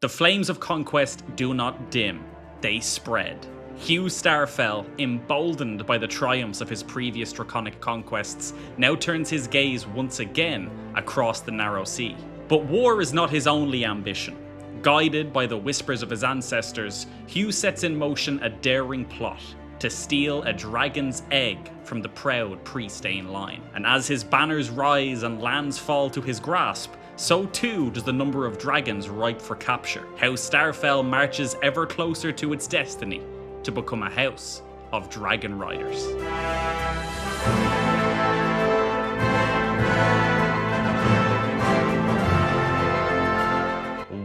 The flames of conquest do not dim, they spread. Hugh Starfell, emboldened by the triumphs of his previous Draconic Conquests, now turns his gaze once again across the narrow sea. But war is not his only ambition. Guided by the whispers of his ancestors, Hugh sets in motion a daring plot to steal a dragon's egg from the proud Prestayn line. And as his banners rise and lands fall to his grasp, so too does the number of dragons ripe for capture. How Starfell marches ever closer to its destiny to become a house of dragon riders.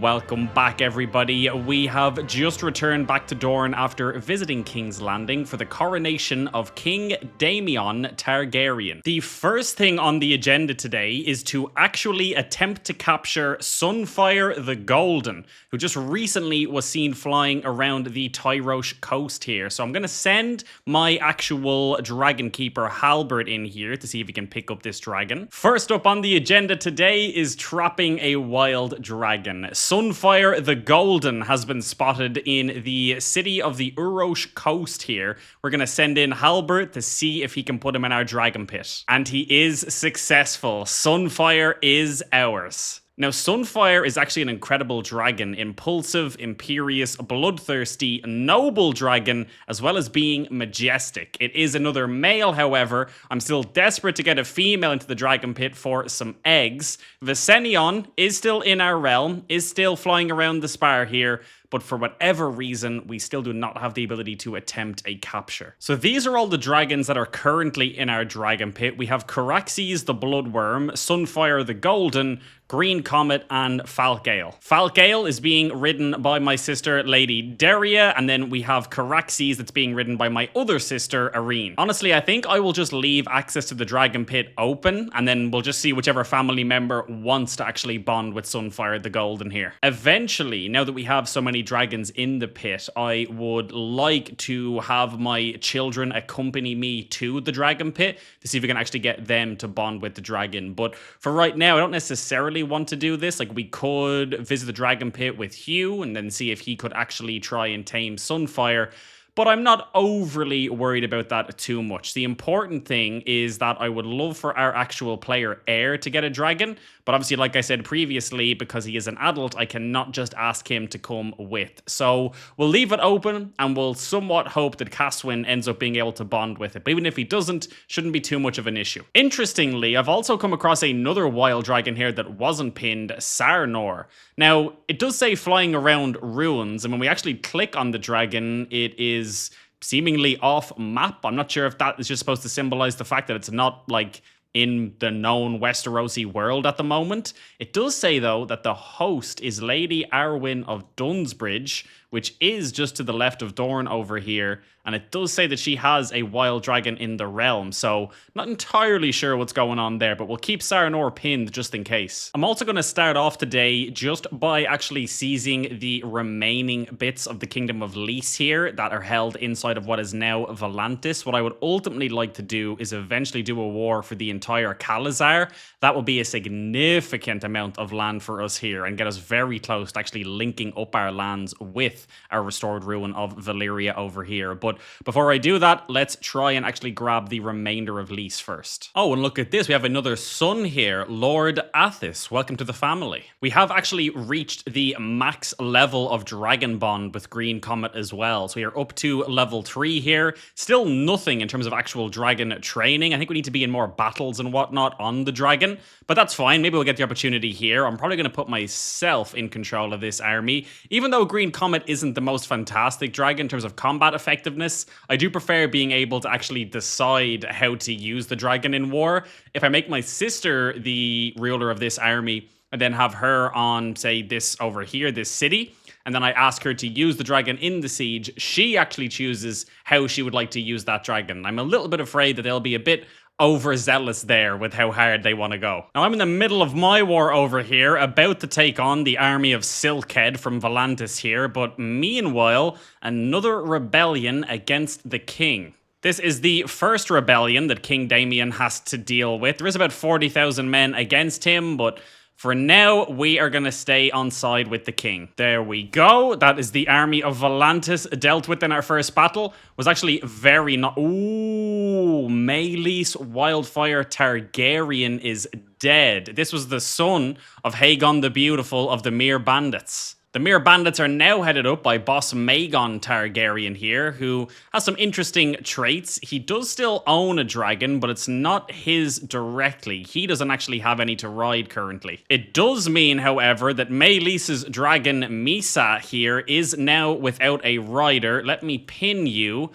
Welcome back, everybody. We have just returned back to Dorne after visiting King's Landing for the coronation of King Daemon Targaryen. The first thing on the agenda today is to actually attempt to capture Sunfire the Golden, who just recently was seen flying around the Tyrosh coast here. So I'm going to send my actual Dragon Keeper Halberd in here to see if he can pick up this dragon. First up on the agenda today is trapping a wild dragon. Sunfire the Golden has been spotted in the city of the Urosh coast here. We're going to send in Halberd to see if he can put him in our dragon pit. And he is successful. Sunfire is ours. Now, Sunfire is actually an incredible dragon, impulsive, imperious, bloodthirsty, noble dragon, as well as being majestic. It is another male, however. I'm still desperate to get a female into the dragon pit for some eggs. Viserion is still in our realm, is still flying around the spar here, but for whatever reason, we still do not have the ability to attempt a capture. So these are all the dragons that are currently in our dragon pit. We have Caraxes the Bloodworm, Sunfire the Golden, Green Comet, and Falcale. Falcale is being ridden by my sister, Lady Daria, and then we have Caraxes that's being ridden by my other sister, Irene. Honestly, I think I will just leave access to the dragon pit open, and then we'll just see whichever family member wants to actually bond with Sunfire the Golden here. Eventually, now that we have so many dragons in the pit, I would like to have my children accompany me to the dragon pit to see if we can actually get them to bond with the dragon. But for right now, I don't necessarily want to do this. Like, we could visit the dragon pit with Hugh and then see if he could actually try and tame Sunfire. But I'm not overly worried about that too much. The important thing is that I would love for our actual player heir to get a dragon. But obviously, like I said previously, because he is an adult, I cannot just ask him to come with. So we'll leave it open and we'll somewhat hope that Caswin ends up being able to bond with it. But even if he doesn't, shouldn't be too much of an issue. Interestingly, I've also come across another wild dragon here that wasn't pinned, Sarnor. Now, it does say flying around ruins, and when we actually click on the dragon, it is seemingly off map. I'm not sure if that is just supposed to symbolize the fact that it's not like in the known Westerosi world at the moment. It does say, though, that the host is Lady Arwen of Dunsbridge, which is just to the left of Dorne over here. And it does say that she has a wild dragon in the realm, so not entirely sure what's going on there, but we'll keep Sarnor pinned just in case. I'm also going to start off today just by actually seizing the remaining bits of the Kingdom of Lys here that are held inside of what is now Volantis. What I would ultimately like to do is eventually do a war for the entire Khalazar. That will be a significant amount of land for us here and get us very close to actually linking up our lands with our restored ruin of Valyria over here. But before I do that, let's try and actually grab the remainder of Lys first. Oh, and look at this. We have another son here, Lord Athis. Welcome to the family. We have actually reached the max level of Dragon Bond with Green Comet as well. So we are up to level 3 here. Still nothing in terms of actual dragon training. I think we need to be in more battles and whatnot on the dragon, but that's fine. Maybe we'll get the opportunity here. I'm probably going to put myself in control of this army. Even though Green Comet isn't the most fantastic dragon in terms of combat effectiveness, I do prefer being able to actually decide how to use the dragon in war. If I make my sister the ruler of this army and then have her on, say, this over here, this city, and then I ask her to use the dragon in the siege, she actually chooses how she would like to use that dragon. I'm a little bit afraid that they'll be a bit overzealous there with how hard they want to go. Now, I'm in the middle of my war over here, about to take on the army of Silkhead from Volantis here, but meanwhile, another rebellion against the king. This is the first rebellion that King Daemon has to deal with. There is about 40,000 men against him, but For now, we are going to stay on side with the king. There we go. That is the army of Volantis dealt with in our first battle. Was actually very not... Ooh, Maelys Wildfire Targaryen is dead. This was the son of Hagon the Beautiful of the Mere Bandits. The Mere Bandits are now headed up by boss Magon Targaryen here, who has some interesting traits. He does still own a dragon, but it's not his directly. He doesn't actually have any to ride currently. It does mean, however, that Maelys's dragon Misa here is now without a rider. Let me pin you.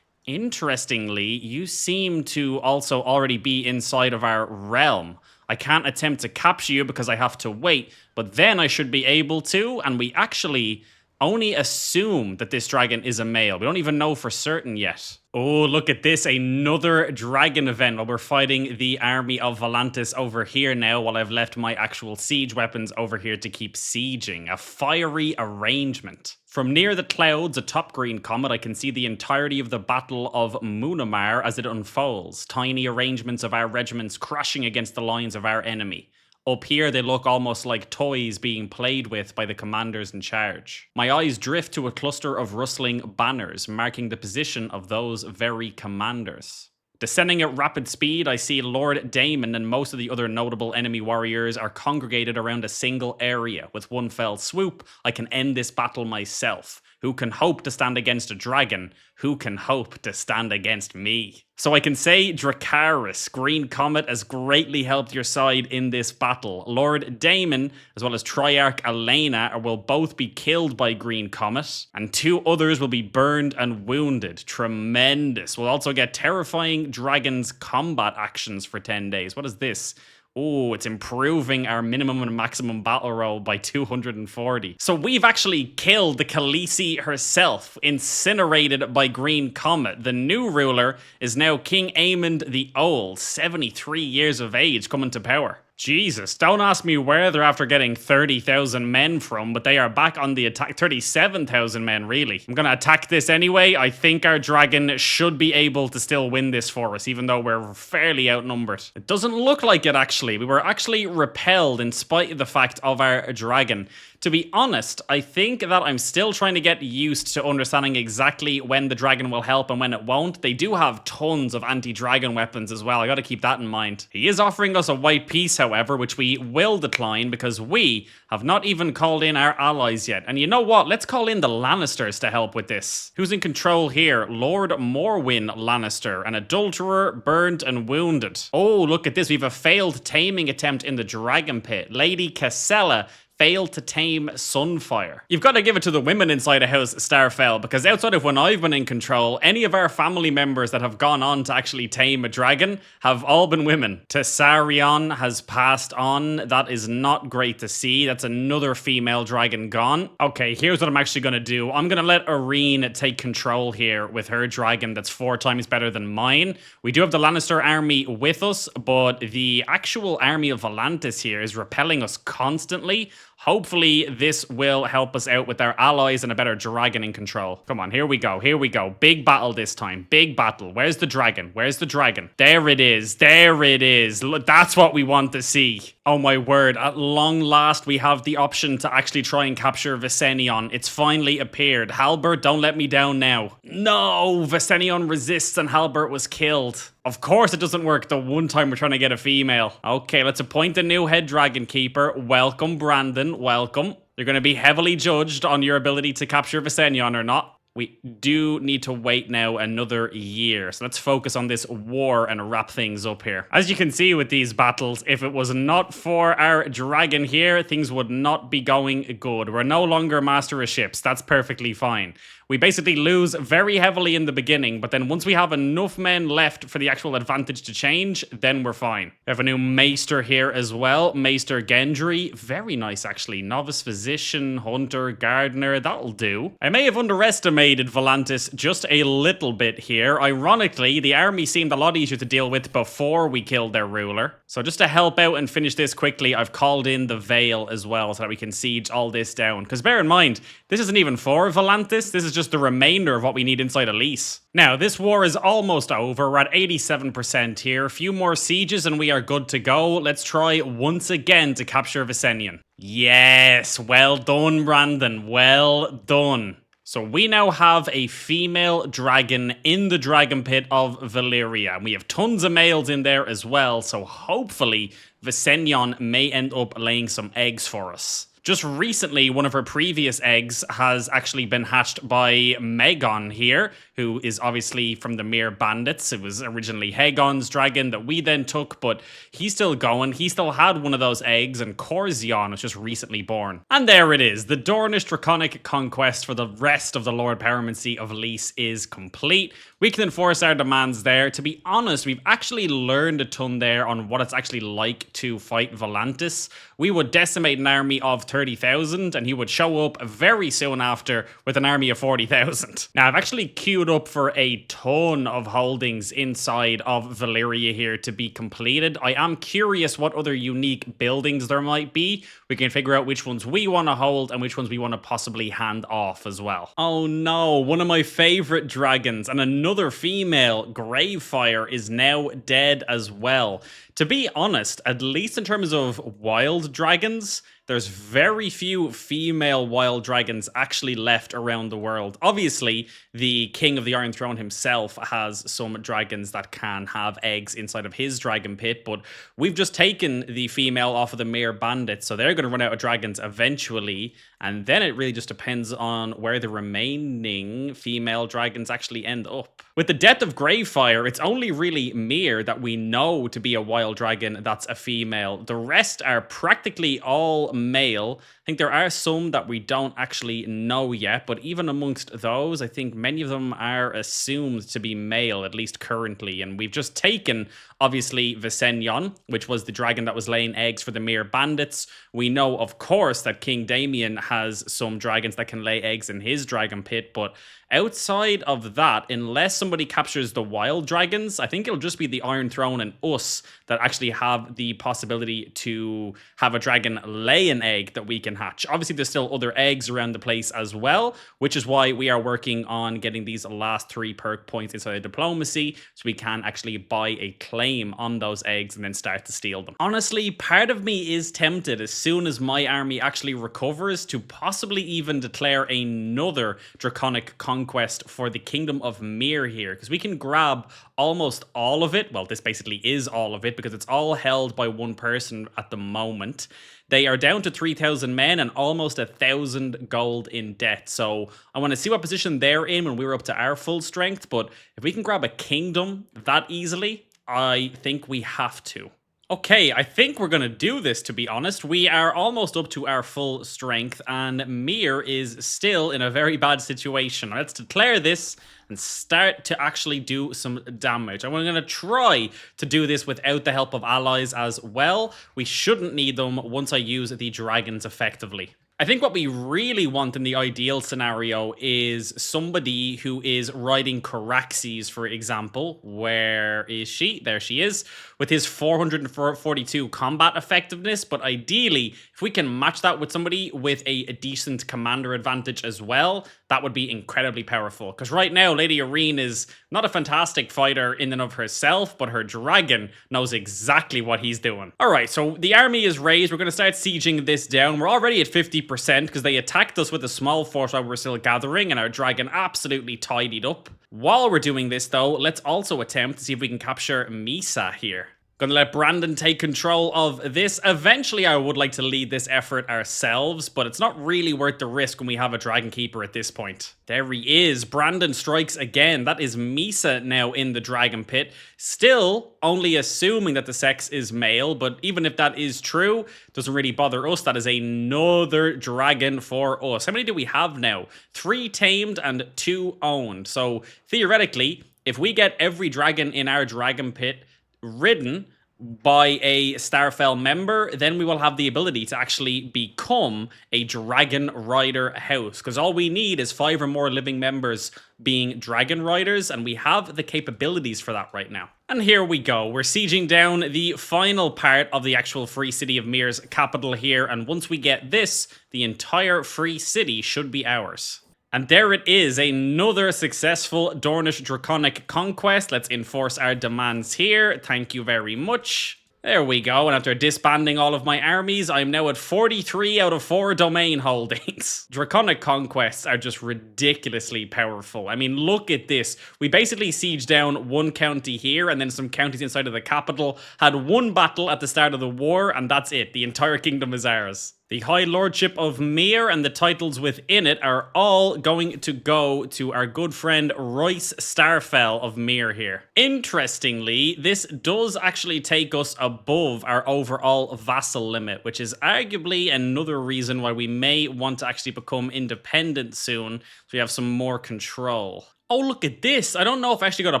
Interestingly, you seem to also already be inside of our realm. I can't attempt to capture you because I have to wait, but then I should be able to, and we actually only assume that this dragon is a male. We don't even know for certain yet. Oh, look at this, another dragon event while we're fighting the army of Volantis over here now, while I've left my actual siege weapons over here to keep sieging. A fiery arrangement. From near the clouds atop Green Comet, I can see the entirety of the Battle of Munamar as it unfolds. Tiny arrangements of our regiments crashing against the lines of our enemy. Up here, they look almost like toys being played with by the commanders in charge. My eyes drift to a cluster of rustling banners, marking the position of those very commanders. Descending at rapid speed, I see Lord Daemon and most of the other notable enemy warriors are congregated around a single area. With one fell swoop, I can end this battle myself. Who can hope to stand against a dragon? Who can hope to stand against me? So I can say, Dracarys, Green Comet has greatly helped your side in this battle. Lord Daemon, as well as Triarch Elena, will both be killed by Green Comet, and 2 others will be burned and wounded. Tremendous. We'll also get terrifying dragons combat actions for 10 days. What is this? Oh, it's improving our minimum and maximum battle roll by 240. So we've actually killed the Khaleesi herself, incinerated by Green Comet. The new ruler is now King Aemond the Old, 73 years of age, coming to power. Jesus, don't ask me where they're after getting 30,000 men from, but they are back on the attack. 37,000 men, really. I'm gonna attack this anyway. I think our dragon should be able to still win this for us, even though we're fairly outnumbered. It doesn't look like it, actually. We were actually repelled in spite of the fact of our dragon. To be honest, I think that I'm still trying to get used to understanding exactly when the dragon will help and when it won't. They do have tons of anti-dragon weapons as well. I gotta keep that in mind. He is offering us a white peace, however, which we will decline because we have not even called in our allies yet. And you know what? Let's call in the Lannisters to help with this. Who's in control here? Lord Morwyn Lannister, an adulterer, burned and wounded. Oh, look at this. We have a failed taming attempt in the Dragon Pit. Lady Cassella failed to tame Sunfire. You've got to give it to the women inside a House Starfell, because outside of when I've been in control, any of our family members that have gone on to actually tame a dragon have all been women. Tessarion has passed on. That is not great to see. That's another female dragon gone. Okay, here's what I'm actually going to do. I'm going to let Irene take control here with her dragon that's 4 times better than mine. We do have the Lannister army with us, but the actual army of Volantis here is repelling us constantly. Hopefully, this will help us out with our allies and a better dragon in control. Come on, here we go, here we go. Big battle this time, big battle. Where's the dragon? Where's the dragon? There it is, there it is. Look, that's what we want to see. Oh my word, at long last, we have the option to actually try and capture Viserion. It's finally appeared. Halbert, don't let me down now. No, Viserion resists and Halbert was killed. Of course it doesn't work the one time we're trying to get a female. Okay, let's appoint a new head dragon keeper. Welcome, Brandon. Welcome. You're going to be heavily judged on your ability to capture Viserion or not. We do need to wait now another year. So let's focus on this war and wrap things up here. As you can see with these battles, if it was not for our dragon here, things would not be going good. We're no longer master of ships. That's perfectly fine. We basically lose very heavily in the beginning, but then once we have enough men left for the actual advantage to change, then we're fine. We have a new Maester here as well. Maester Gendry. Very nice, actually. Novice Physician, Hunter, Gardener. That'll do. I may have underestimated Volantis just a little bit here. Ironically, the army seemed a lot easier to deal with before we killed their ruler. So just to help out and finish this quickly, I've called in the Veil as well so that we can siege all this down. Because bear in mind, this isn't even for Volantis, this is just the remainder of what we need inside Elise. Now, this war is almost over, we're at 87% here. A few more sieges and we are good to go. Let's try once again to capture Visenya. Yes, well done, Brandon, well done. So we now have a female dragon in the dragon pit of Valyria. And we have tons of males in there as well. So hopefully Visenya may end up laying some eggs for us. Just recently, one of her previous eggs has actually been hatched by Megon here, who is obviously from the Mere Bandits. It was originally Hagon's dragon that we then took, but he's still going. He still had one of those eggs, and Corzion was just recently born. And there it is. The Dornish Draconic Conquest for the rest of the Lord Paramancy of Lys is complete. We can enforce our demands there. To be honest, we've actually learned a ton there on what it's actually like to fight Volantis. We would decimate an army of 30,000 and he would show up very soon after with an army of 40,000. Now, I've actually queued up for a ton of holdings inside of Valyria here to be completed. I am curious what other unique buildings there might be. We can figure out which ones we want to hold and which ones we want to possibly hand off as well. Oh no, one of my favorite dragons and another female, Gravefire, is now dead as well. To be honest, at least in terms of wild dragons, there's very few female wild dragons actually left around the world. Obviously, the King of the Iron Throne himself has some dragons that can have eggs inside of his dragon pit, but we've just taken the female off of the Mere Bandits, so they're going to run out of dragons eventually, and then it really just depends on where the remaining female dragons actually end up. With the death of Gravefire, it's only really Mere that we know to be a wild dragon that's a female. The rest are practically all male. I think there are some that we don't actually know yet, but even amongst those, I think many of them are assumed to be male, at least currently. And we've just taken, obviously, Visenya, which was the dragon that was laying eggs for the Mere Bandits. We know, of course, that King Damien has some dragons that can lay eggs in his dragon pit, but outside of that, unless somebody captures the wild dragons, I think it'll just be the Iron Throne and us that actually have the possibility to have a dragon lay an egg that we can hatch. Obviously, there's still other eggs around the place as well, which is why we are working on getting these last 3 perk points inside of diplomacy, so we can actually buy a claim on those eggs and then start to steal them. Honestly, part of me is tempted as soon as my army actually recovers to possibly even declare another Draconic Conquest for the Kingdom of Mere here, because we can grab almost all of it. Well, this basically is all of it because it's all held by one person at the moment. They are down to 3,000 men and almost 1,000 gold in debt. So I want to see what position they're in when we're up to our full strength. But if we can grab a kingdom that easily, I think we have to. Okay, I think we're going to do this, to be honest. We are almost up to our full strength, and Mere is still in a very bad situation. Let's declare this and start to actually do some damage. And we're going to try to do this without the help of allies as well. We shouldn't need them once I use the dragons effectively. I think what we really want in the ideal scenario is somebody who is riding Caraxes, for example. Where is she? There she is, with his 442 combat effectiveness. But ideally, if we can match that with somebody with a decent commander advantage as well, that would be incredibly powerful. Because right now, Lady Irene is not a fantastic fighter in and of herself, but her dragon knows exactly what he's doing. All right, so the army is raised. We're going to start sieging this down. We're already at 50% because they attacked us with a small force while we're still gathering, and our dragon absolutely tidied up. While we're doing this, though, let's also attempt to see if we can capture Misa here. Gonna let Brandon take control of this. Eventually, I would like to lead this effort ourselves, but it's not really worth the risk when we have a Dragon Keeper at this point. There he is. Brandon strikes again. That is Misa now in the Dragon Pit. Still only assuming that the sex is male, but even if that is true, doesn't really bother us. That is another dragon for us. How many do we have now? 3 tamed and 2 owned. So theoretically, if we get every dragon in our Dragon Pit ridden, by a Starfell member, then we will have the ability to actually become a Dragon Rider house. Because all we need is 5 or more living members being Dragon Riders, and we have the capabilities for that right now. And here we go. We're sieging down the final part of the actual Free City of Mir's capital here, and once we get this, the entire Free City should be ours. And there it is, another successful Dornish Draconic Conquest. Let's enforce our demands here. Thank you very much. There we go, and after disbanding all of my armies, I'm now at 43 out of 4 domain holdings. Draconic Conquests are just ridiculously powerful. I mean, look at this. We basically sieged down one county here, and then some counties inside of the capital, had one battle at the start of the war, and that's it. The entire kingdom is ours. The High Lordship of Mir and the titles within it are all going to go to our good friend Royce Starfell of Mir here. Interestingly, this does actually take us above our overall vassal limit, which is arguably another reason why we may want to actually become independent soon, so we have some more control. Oh, look at this. I don't know if I actually got a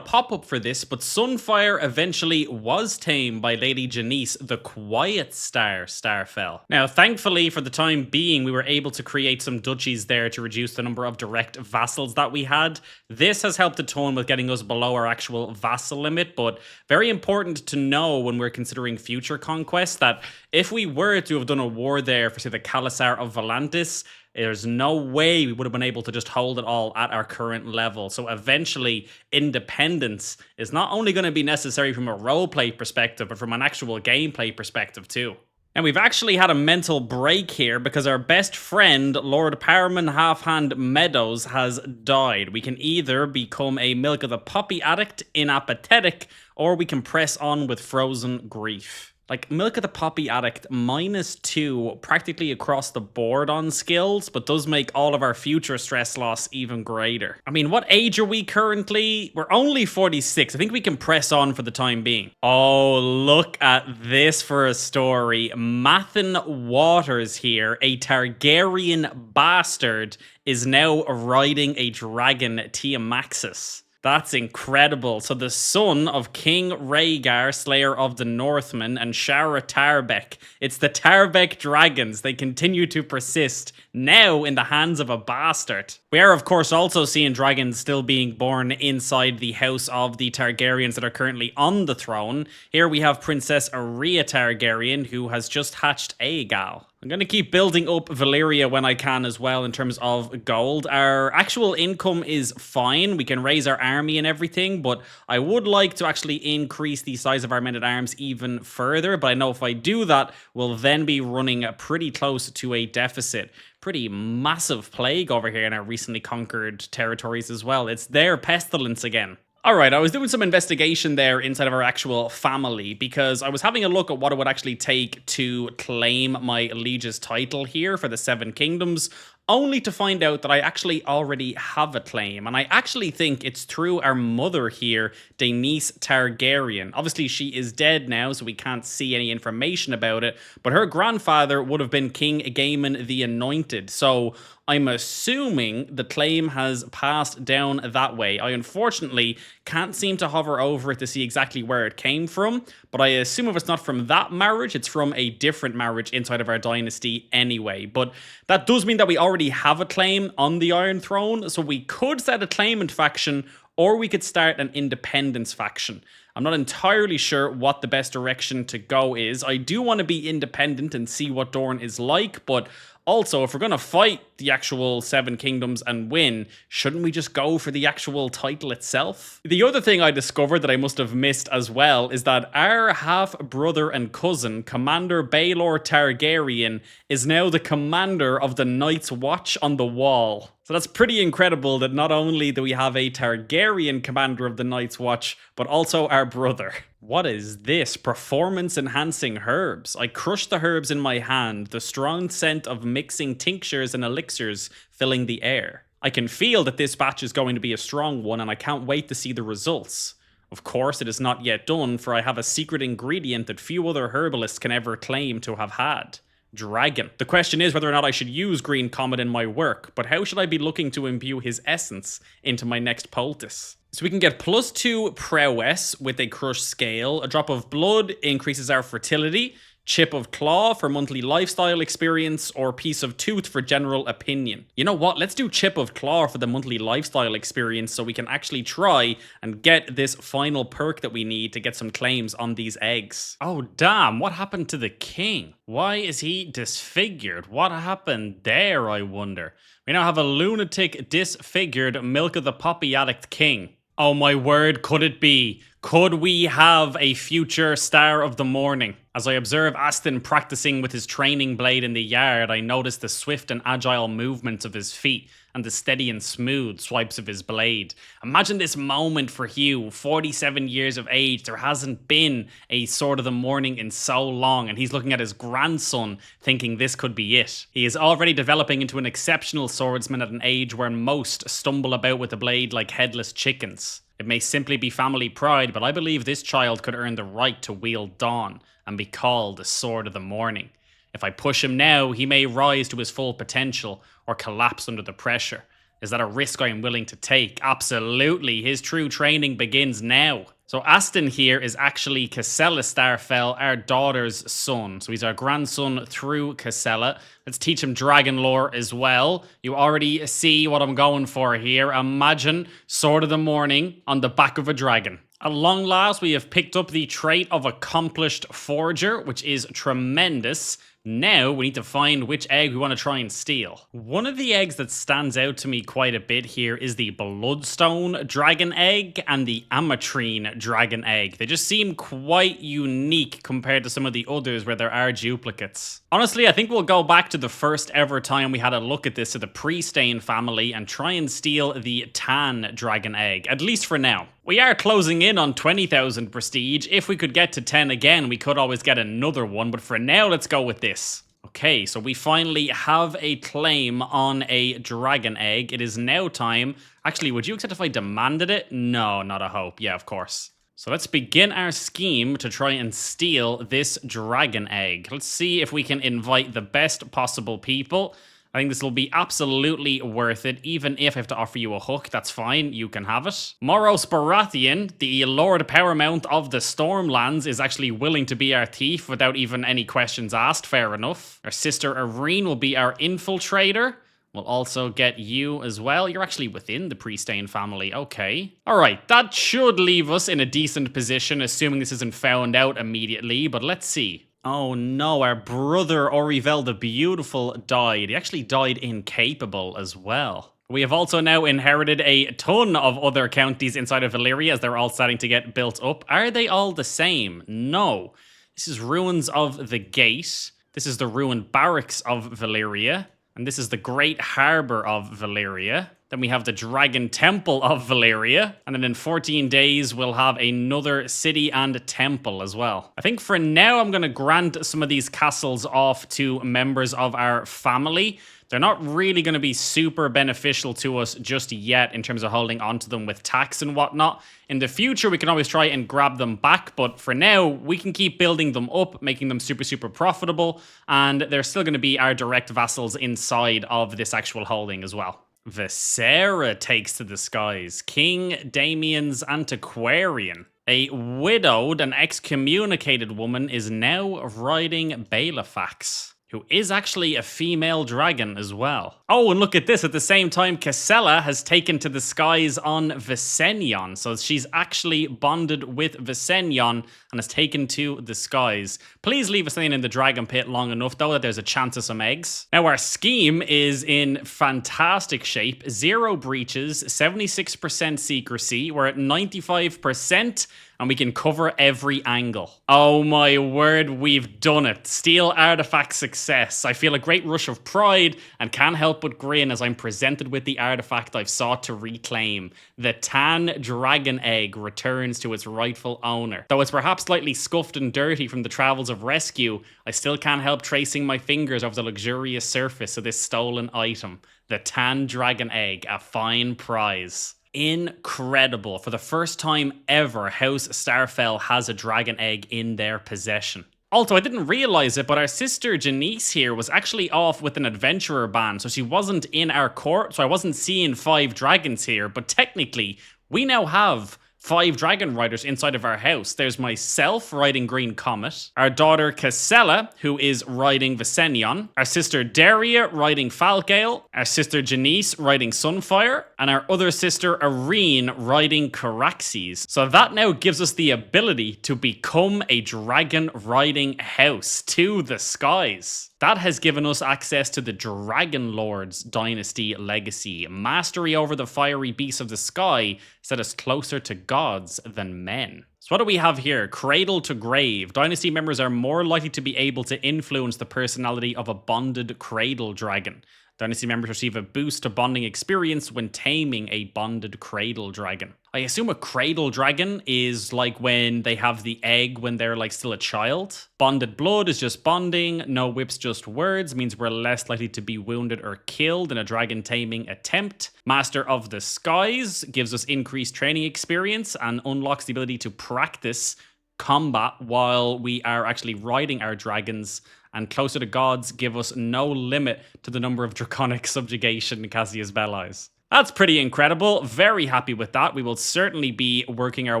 pop-up for this, but Sunfire eventually was tamed by Lady Janice, the Quiet Star Starfell. Now, thankfully, for the time being, we were able to create some duchies there to reduce the number of direct vassals that we had. This has helped a ton with getting us below our actual vassal limit, but very important to know when we're considering future conquests that if we were to have done a war there for, say, the Khalasar of Volantis, there's no way we would have been able to just hold it all at our current level. So eventually, independence is not only going to be necessary from a roleplay perspective, but from an actual gameplay perspective too. And we've actually had a mental break here because our best friend, Lord Powerman Halfhand Meadows, has died. We can either become a Milk of the Poppy addict, inapathetic, or we can press on with Frozen Grief. Like, Milk of the Poppy addict, -2 practically across the board on skills, but does make all of our future stress loss even greater. I mean, what age are we currently? We're only 46. I think we can press on for the time being. Oh, look at this for a story. Mathen Waters here, a Targaryen bastard, is now riding a dragon, Tiamaxis. That's incredible. So the son of King Rhaegar, Slayer of the Northmen, and Shara Tarbeck. It's the Tarbeck dragons. They continue to persist, now in the hands of a bastard. We are, of course, also seeing dragons still being born inside the house of the Targaryens that are currently on the throne. Here we have Princess Arya Targaryen, who has just hatched Aegal. I'm going to keep building up Valyria when I can as well in terms of gold. Our actual income is fine. We can raise our army and everything, but I would like to actually increase the size of our men-at-arms even further. But I know if I do that, we'll then be running pretty close to a deficit. Pretty massive plague over here in our recently conquered territories as well. It's their pestilence again. Alright, I was doing some investigation there inside of our actual family because I was having a look at what it would actually take to claim my liege's title here for the Seven Kingdoms, only to find out that I actually already have a claim. And I actually think it's through our mother here, Daenerys Targaryen. Obviously, she is dead now, so we can't see any information about it, but her grandfather would have been King Aegamon the Anointed. So I'm assuming the claim has passed down that way. I unfortunately can't seem to hover over it to see exactly where it came from, but I assume if it's not from that marriage, it's from a different marriage inside of our dynasty anyway. But that does mean that we already have a claim on the Iron Throne, so we could set a claimant faction, or we could start an independence faction. I'm not entirely sure what the best direction to go is. I do want to be independent and see what Dorne is like, but also, if we're going to fight the actual Seven Kingdoms and win, shouldn't we just go for the actual title itself? The other thing I discovered that I must have missed as well is that our half-brother and cousin, Commander Baelor Targaryen, is now the commander of the Night's Watch on the Wall. So that's pretty incredible that not only do we have a Targaryen commander of the Night's Watch, but also our brother. What is this? Performance-enhancing herbs. I crush the herbs in my hand, the strong scent of mixing tinctures and elixirs filling the air. I can feel that this batch is going to be a strong one, and I can't wait to see the results. Of course, it is not yet done, for I have a secret ingredient that few other herbalists can ever claim to have had. dragon. The question is whether or not I should use Green Comet in my work, but how should I be looking to imbue his essence into my next poultice? So we can get +2 prowess with a crushed scale, a drop of blood increases our fertility, chip of claw for monthly lifestyle experience, or piece of tooth for general opinion. You know what? Let's do chip of claw for the monthly lifestyle experience so we can actually try and get this final perk that we need to get some claims on these eggs. Oh damn, what happened to the king? Why is he disfigured? What happened there, I wonder? We now have a lunatic, disfigured, milk of the poppy addict king. Oh my word, could it be? Could we have a future star of the morning? As I observe Aston practicing with his training blade in the yard, I notice the swift and agile movements of his feet and the steady and smooth swipes of his blade. Imagine this moment for Hugh, 47 years of age. There hasn't been a Sword of the Morning in so long, and he's looking at his grandson thinking this could be it. He is already developing into an exceptional swordsman at an age where most stumble about with the blade like headless chickens. It may simply be family pride, but I believe this child could earn the right to wield Dawn and be called the Sword of the Morning. If I push him now, he may rise to his full potential or collapse under the pressure. Is that a risk I am willing to take? Absolutely. His true training begins now. So Aston here is actually Casella Starfell, our daughter's son. So he's our grandson through Casella. Let's teach him dragon lore as well. You already see what I'm going for here. Imagine Sword of the Morning on the back of a dragon. At long last, we have picked up the trait of Accomplished Forger, which is tremendous. Now we need to find which egg we want to try and steal. One of the eggs that stands out to me quite a bit here is the Bloodstone Dragon Egg and the Ametrine Dragon Egg. They just seem quite unique compared to some of the others where there are duplicates. Honestly, I think we'll go back to the first ever time we had a look at this, to the Prestayn family, and try and steal the Tan Dragon Egg, at least for now. We are closing in on 20,000 prestige. If we could get to 10 again, we could always get another one, but for now, let's go with this. Okay, so we finally have a claim on a dragon egg. It is now time. Actually, would you accept if I demanded it? No, not a hope. Yeah, of course. So let's begin our scheme to try and steal this dragon egg. Let's see if we can invite the best possible people. I think this will be absolutely worth it. Even if I have to offer you a hook, that's fine. You can have it. Moros Baratheon, the Lord Paramount of the Stormlands, is actually willing to be our thief without even any questions asked. Fair enough. Our sister Irene will be our infiltrator. We'll also get you as well. You're actually within the Prestayn family. Okay. All right. That should leave us in a decent position, assuming this isn't found out immediately. But let's see. Oh no, our brother Orivel the Beautiful died. He actually died incapable as well. We have also now inherited a ton of other counties inside of Valyria as they're all starting to get built up. Are they all the same? No. This is Ruins of the Gate. This is the ruined barracks of Valyria. And this is the Great Harbour of Valyria. Then we have the Dragon Temple of Valyria. And then in 14 days, we'll have another city and temple as well. I think for now, I'm going to grant some of these castles off to members of our family. They're not really going to be super beneficial to us just yet in terms of holding onto them with tax and whatnot. In the future, we can always try and grab them back. But for now, we can keep building them up, making them super, super profitable. And they're still going to be our direct vassals inside of this actual holding as well. Visera takes to the skies. King Damien's Antiquarian. A widowed and excommunicated woman is now riding Balefax, who is actually a female dragon as well. Oh, and look at this. At the same time, Casella has taken to the skies on Visenion. So she's actually bonded with Visenion and has taken to the skies. Please leave Visenion in the dragon pit long enough, though, that there's a chance of some eggs. Now, our scheme is in fantastic shape. 0 breaches, 76% secrecy. We're at 95%. And we can cover every angle. Oh my word, we've done it. Steal artifact success. I feel a great rush of pride and can't help but grin as I'm presented with the artifact I've sought to reclaim. The Tan Dragon Egg returns to its rightful owner. Though it's perhaps slightly scuffed and dirty from the travels of rescue, I still can't help tracing my fingers over the luxurious surface of this stolen item. The Tan Dragon Egg, a fine prize. Incredible. For the first time ever, House Starfell has a dragon egg in their possession. Also, I didn't realize it, but our sister Janice here was actually off with an adventurer ban, so she wasn't in our court, so I wasn't seeing 5 dragons here, but technically, we now have 5 dragon riders inside of our house. There's myself riding Green Comet, our daughter Casella, who is riding Visenion, our sister Daria riding Falgale, our sister Janice riding Sunfire, and our other sister Irene riding Caraxes. So that now gives us the ability to become a dragon riding house to the skies. That has given us access to the Dragon Lord's Dynasty legacy. Mastery over the fiery beasts of the sky set us closer to gods than men. So what do we have here? Cradle to Grave. Dynasty members are more likely to be able to influence the personality of a bonded cradle dragon. Dynasty members receive a boost to bonding experience when taming a bonded cradle dragon. I assume a cradle dragon is like when they have the egg when they're like still a child. Bonded blood is just bonding. No whips, just words means we're less likely to be wounded or killed in a dragon taming attempt. Master of the Skies gives us increased training experience and unlocks the ability to practice combat while we are actually riding our dragons. And Closer to Gods give us no limit to the number of Draconic Subjugation Cassius Belli's. That's pretty incredible. Very happy with that. We will certainly be working our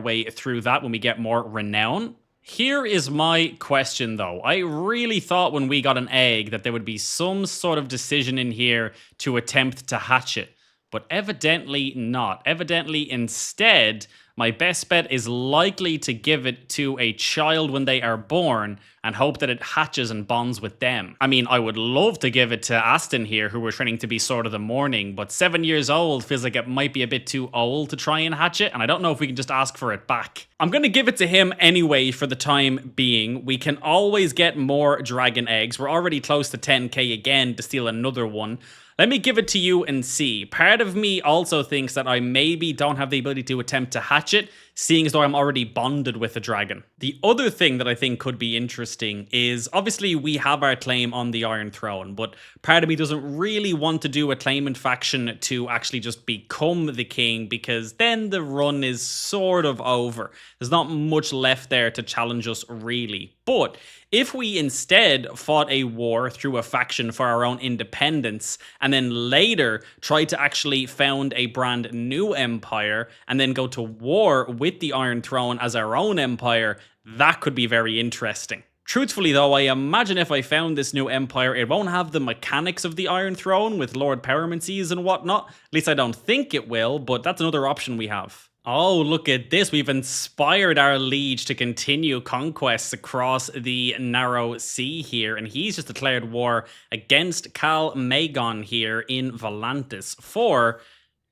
way through that when we get more renown. Here is my question though. I really thought when we got an egg that there would be some sort of decision in here to attempt to hatch it. But evidently not. Evidently instead, my best bet is likely to give it to a child when they are born and hope that it hatches and bonds with them. I mean, I would love to give it to Aston here, who we're training to be Sword of the Morning, but 7 years old feels like it might be a bit too old to try and hatch it, and I don't know if we can just ask for it back. I'm going to give it to him anyway for the time being. We can always get more dragon eggs. We're already close to 10k again to steal another one. Let me give it to you and see. Part of me also thinks that I maybe don't have the ability to attempt to hatch it, seeing as though I'm already bonded with a dragon. The other thing that I think could be interesting is, obviously we have our claim on the Iron Throne, but part of me doesn't really want to do a claimant faction to actually just become the king, because then the run is sort of over. There's not much left there to challenge us really. But if we instead fought a war through a faction for our own independence, and then later tried to actually found a brand new empire, and then go to war with the Iron Throne as our own empire, that could be very interesting. Truthfully though, I imagine if I found this new empire, it won't have the mechanics of the Iron Throne with Lord Powermancies and whatnot. At least I don't think it will, but that's another option we have. Oh, look at this. We've inspired our liege to continue conquests across the narrow sea here, and he's just declared war against Cal Magon here in Volantis for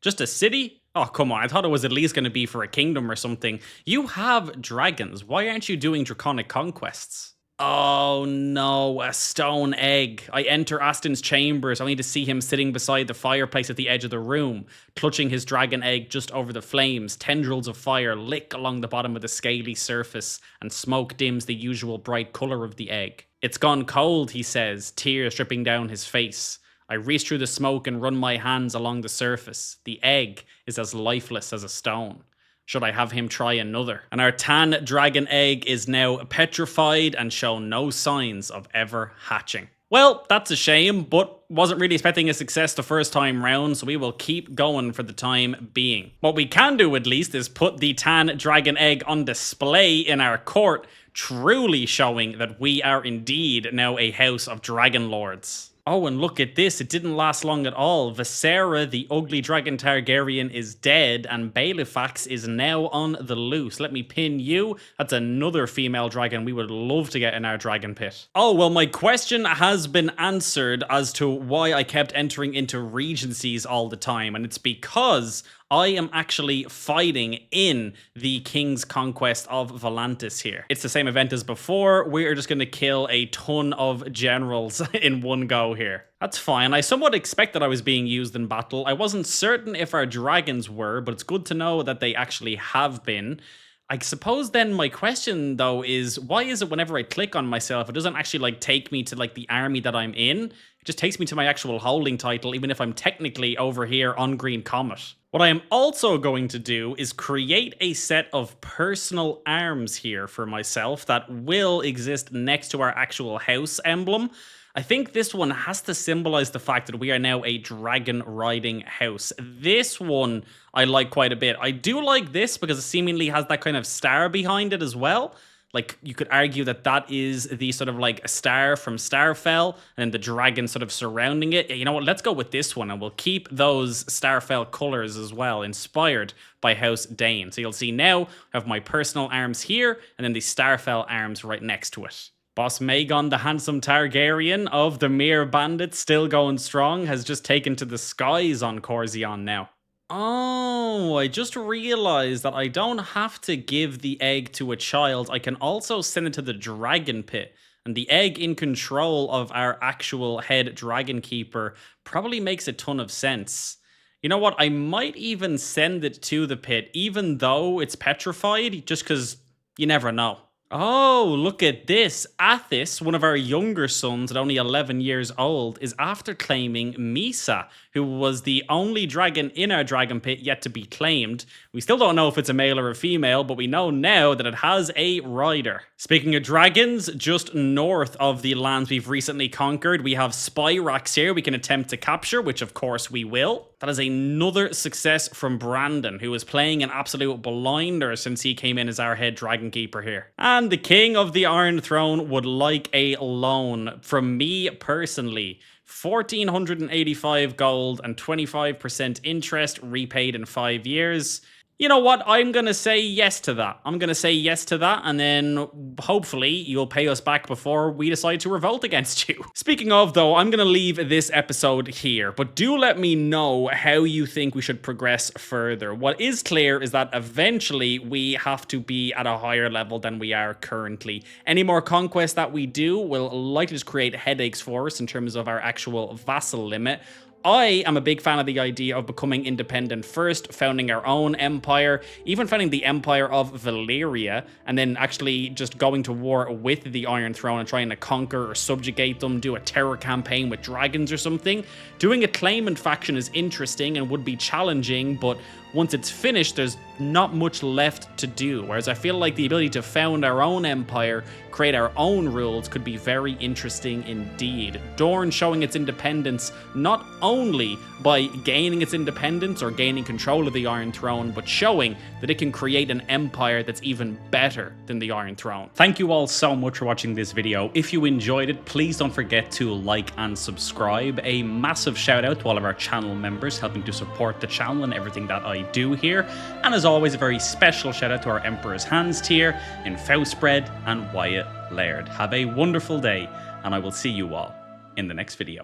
just a city? Oh, come on. I thought it was at least going to be for a kingdom or something. You have dragons. Why aren't you doing Draconic Conquests? Oh no, a stone egg. I enter Aston's chambers only to see him sitting beside the fireplace at the edge of the room, clutching his dragon egg just over the flames. Tendrils of fire lick along the bottom of the scaly surface, and smoke dims the usual bright color of the egg. It's gone cold, he says, tears dripping down his face. I reach through the smoke and run my hands along the surface. The egg is as lifeless as a stone. Should I have him try another? And our tan dragon egg is now petrified and shown no signs of ever hatching. Well, that's a shame, but wasn't really expecting a success the first time round, so we will keep going for the time being. What we can do at least is put the tan dragon egg on display in our court, truly showing that we are indeed now a house of dragon lords. Oh, and look at this. It didn't last long at all. Visera, the ugly dragon Targaryen, is dead, and Bailifax is now on the loose. Let me pin you. That's another female dragon we would love to get in our dragon pit. Oh, well, my question has been answered as to why I kept entering into regencies all the time, and it's because I am actually fighting in the King's Conquest of Volantis here. It's the same event as before. We're just going to kill a ton of generals in one go here. That's fine. I somewhat expected I was being used in battle. I wasn't certain if our dragons were, but it's good to know that they actually have been. I suppose then my question though is, why is it whenever I click on myself, it doesn't actually like take me to like the army that I'm in? It just takes me to my actual holding title, even if I'm technically over here on Green Comet. What I am also going to do is create a set of personal arms here for myself that will exist next to our actual house emblem. I think this one has to symbolize the fact that we are now a dragon riding house. This one I like quite a bit. I do like this because it seemingly has that kind of star behind it as well. Like, you could argue that that is the sort of like a star from Starfell and then the dragon sort of surrounding it. You know what? Let's go with this one and we'll keep those Starfell colors as well, inspired by House Dane. So you'll see now I have my personal arms here and then the Starfell arms right next to it. Boss Magon, the handsome Targaryen of the Mere Bandits, still going strong, has just taken to the skies on Corzion now. Oh, I just realized that I don't have to give the egg to a child. I can also send it to the dragon pit. And the egg in control of our actual head dragon keeper probably makes a ton of sense. You know what? I might even send it to the pit, even though it's petrified, just because you never know. Oh, look at this. Athis, one of our younger sons at only 11 years old, is after claiming Misa, who was the only dragon in our dragon pit yet to be claimed. We still don't know if it's a male or a female, but we know now that it has a rider. Speaking of dragons, just north of the lands we've recently conquered, we have Spyrax here we can attempt to capture, which of course we will. That is another success from Brandon, who is playing an absolute blinder since he came in as our head dragon keeper here. And the King of the Iron Throne would like a loan from me personally. 1,485 gold and 25% interest repaid in 5 years. You know what? I'm going to say yes to that. I'm going to say yes to that, and then hopefully you'll pay us back before we decide to revolt against you. Speaking of, though, I'm going to leave this episode here, but do let me know how you think we should progress further. What is clear is that eventually we have to be at a higher level than we are currently. Any more conquests that we do will likely just create headaches for us in terms of our actual vassal limit. I am a big fan of the idea of becoming independent first, founding our own empire, even founding the empire of Valyria, and then actually just going to war with the Iron Throne and trying to conquer or subjugate them, do a terror campaign with dragons or something. Doing a claimant faction is interesting and would be challenging, but once it's finished, there's not much left to do. Whereas I feel like the ability to found our own empire, create our own rules, could be very interesting indeed. Dorne showing its independence not only by gaining its independence or gaining control of the Iron Throne, but showing that it can create an empire that's even better than the Iron Throne. Thank you all so much for watching this video. If you enjoyed it, please don't forget to like and subscribe. A massive shout out to all of our channel members helping to support the channel and everything that I do here. And as always, a very special shout out to our Emperor's Hands tier in Faustbred and Wyatt Laird. Have a wonderful day, and I will see you all in the next video.